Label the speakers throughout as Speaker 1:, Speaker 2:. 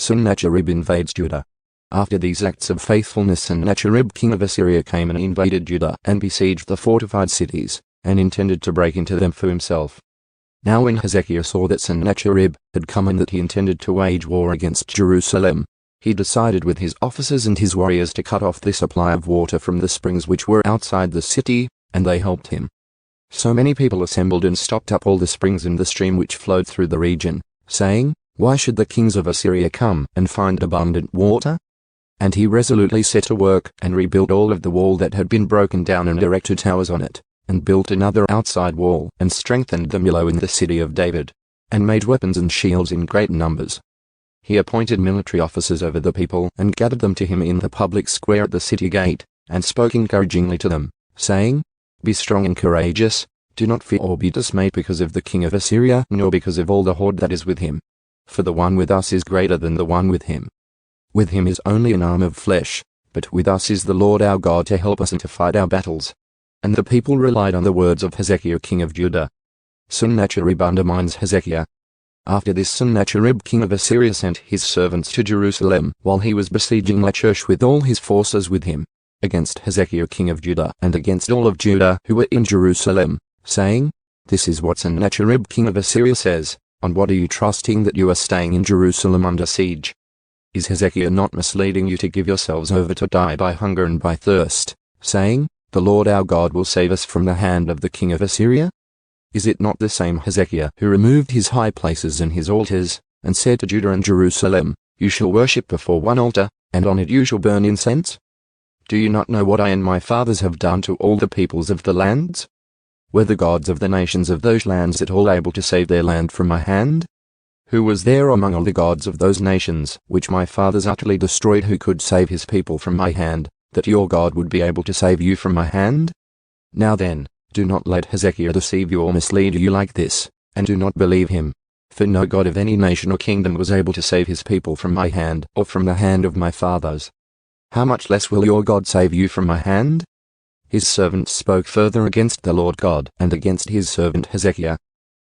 Speaker 1: Sennacherib invades Judah. After these acts of faithfulness, Sennacherib king of Assyria came and invaded Judah and besieged the fortified cities, and intended to break into them for himself. Now when Hezekiah saw that Sennacherib had come and that he intended to wage war against Jerusalem, he decided with his officers and his warriors to cut off the supply of water from the springs which were outside the city, and they helped him. So many people assembled and stopped up all the springs and the stream which flowed through the region, saying, "Why should the kings of Assyria come and find abundant water?" And he resolutely set to work and rebuilt all of the wall that had been broken down and erected towers on it, and built another outside wall and strengthened the Millo in the city of David, and made weapons and shields in great numbers. He appointed military officers over the people and gathered them to him in the public square at the city gate, and spoke encouragingly to them, saying, "Be strong and courageous, do not fear or be dismayed because of the king of Assyria nor because of all the horde that is with him. For the one with us is greater than the one with him. With him is only an arm of flesh, but with us is the Lord our God to help us and to fight our battles." And the people relied on the words of Hezekiah king of Judah. Sennacherib undermines Hezekiah. After this, Sennacherib king of Assyria sent his servants to Jerusalem while he was besieging Lachish with all his forces with him, against Hezekiah king of Judah and against all of Judah who were in Jerusalem, saying, "This is what Sennacherib king of Assyria says, on what are you trusting that you are staying in Jerusalem under siege? Is Hezekiah not misleading you to give yourselves over to die by hunger and by thirst, saying, 'The Lord our God will save us from the hand of the king of Assyria'? Is it not the same Hezekiah who removed his high places and his altars, and said to Judah and Jerusalem, 'You shall worship before one altar, and on it you shall burn incense'? Do you not know what I and my fathers have done to all the peoples of the lands? Were the gods of the nations of those lands at all able to save their land from my hand? Who was there among all the gods of those nations, which my fathers utterly destroyed, who could save his people from my hand, that your God would be able to save you from my hand? Now then, do not let Hezekiah deceive you or mislead you like this, and do not believe him. For no god of any nation or kingdom was able to save his people from my hand or from the hand of my fathers. How much less will your God save you from my hand?" His servants spoke further against the Lord God and against his servant Hezekiah.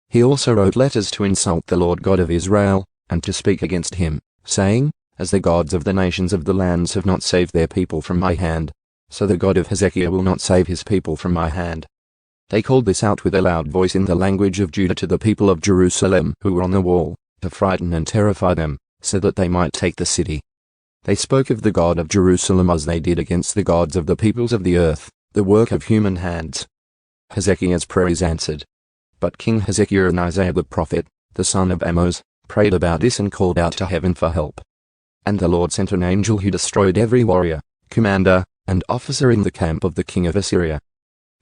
Speaker 1: He also wrote letters to insult the Lord God of Israel, and to speak against him, saying, "As the gods of the nations of the lands have not saved their people from my hand, so the God of Hezekiah will not save his people from my hand." They called this out with a loud voice in the language of Judah to the people of Jerusalem who were on the wall, to frighten and terrify them, so that they might take the city. They spoke of the God of Jerusalem as they did against the gods of the peoples of the earth, the work of human hands. Hezekiah's prayer is answered. But King Hezekiah and Isaiah the prophet, the son of Amoz, prayed about this and called out to heaven for help. And the Lord sent an angel who destroyed every warrior, commander, and officer in the camp of the king of Assyria.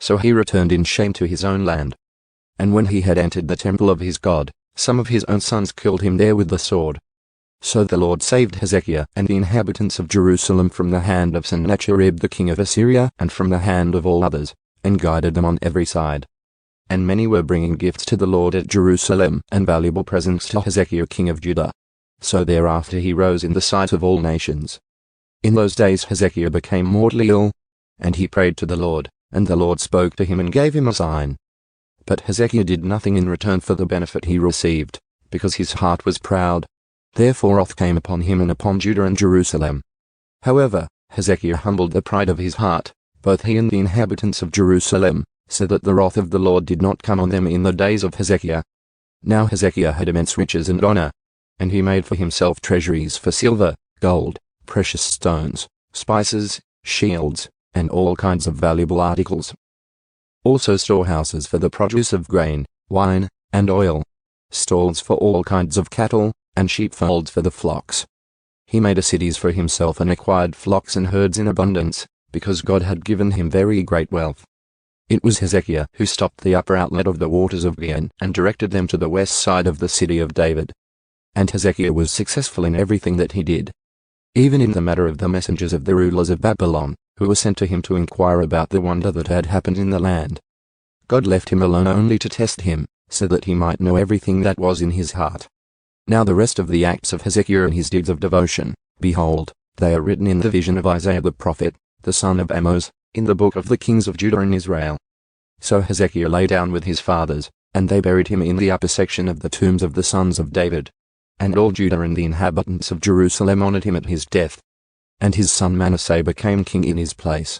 Speaker 1: So he returned in shame to his own land. And when he had entered the temple of his God, some of his own sons killed him there with the sword. So the Lord saved Hezekiah and the inhabitants of Jerusalem from the hand of Sennacherib the king of Assyria and from the hand of all others, and guided them on every side. And many were bringing gifts to the Lord at Jerusalem and valuable presents to Hezekiah king of Judah. So thereafter he rose in the sight of all nations. In those days Hezekiah became mortally ill, and he prayed to the Lord, and the Lord spoke to him and gave him a sign. But Hezekiah did nothing in return for the benefit he received, because his heart was proud. Therefore wrath came upon him and upon Judah and Jerusalem. However, Hezekiah humbled the pride of his heart, both he and the inhabitants of Jerusalem, so that the wrath of the Lord did not come on them in the days of Hezekiah. Now Hezekiah had immense riches and honor, and he made for himself treasuries for silver, gold, precious stones, spices, shields, and all kinds of valuable articles. Also storehouses for the produce of grain, wine, and oil, stalls for all kinds of cattle, and sheepfolds for the flocks. He made cities for himself and acquired flocks and herds in abundance, because God had given him very great wealth. It was Hezekiah who stopped the upper outlet of the waters of Gihon and directed them to the west side of the city of David. And Hezekiah was successful in everything that he did. Even in the matter of the messengers of the rulers of Babylon, who were sent to him to inquire about the wonder that had happened in the land. God left him alone only to test him, so that he might know everything that was in his heart. Now the rest of the acts of Hezekiah and his deeds of devotion, behold, they are written in the vision of Isaiah the prophet, the son of Amoz, in the book of the kings of Judah and Israel. So Hezekiah lay down with his fathers, and they buried him in the upper section of the tombs of the sons of David. And all Judah and the inhabitants of Jerusalem honored him at his death. And his son Manasseh became king in his place.